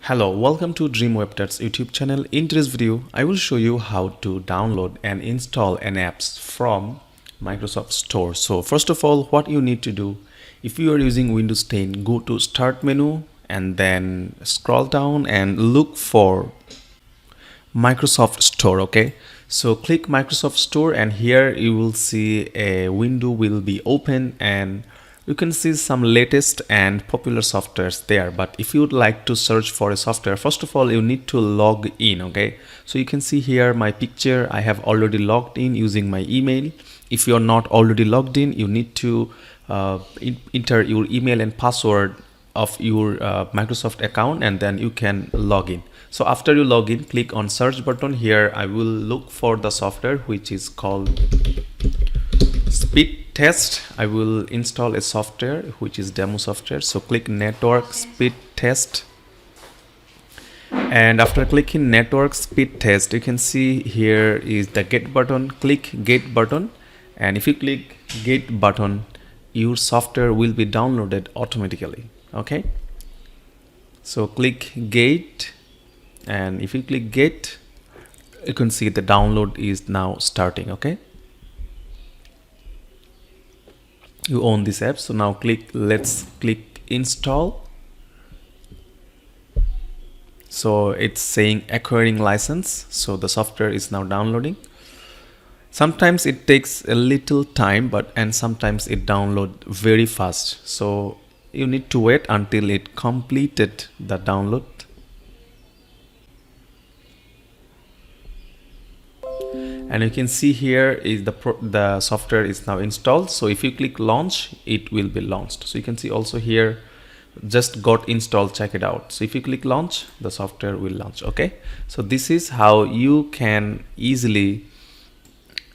Hello, welcome to DreamWebTuts YouTube channel. In today's video, I will show you how to download and install an apps from Microsoft Store. So first of all, what you need to do, if you are using Windows 10, go to Start menu and then scroll down and look for Microsoft Store. Okay, so click Microsoft Store and here you will see a window will be open and you can see some latest and popular softwares there. But if you would like to search for a software, first of all you need to log in. Okay, so you can see here my picture. I have already logged in using my email. If you are not already logged in, you need to enter your email and password of your Microsoft account and then you can log in. So after you log in, click on search button. Here I will look for the software which is called Speed Test. I will install a software which is demo software. So click Network Speed Test, and after clicking Network Speed Test, you can see here is the Get button. Click Get button, and if you click Get button, your software will be downloaded automatically. Okay, so click Get, and if you click Get, you can see the download is now starting. Okay, you own this app. So now let's click Install. So it's saying acquiring license, so the software is now downloading. Sometimes it takes a little time, and sometimes it download very fast, so you need to wait until it completed the download. And you can see here is the software is now installed. So if you click launch, it will be launched. So you can see also here just got installed, check it out. So if you click launch, the software will launch. Okay, so this is how you can easily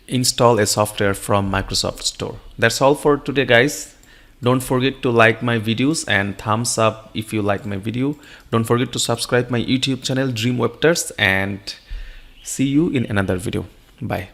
install a software from Microsoft Store. That's all for today, guys. Don't forget to like my videos and thumbs up if you like my video. Don't forget to subscribe my YouTube channel DreamWebTuts, and see you in another video. Bye.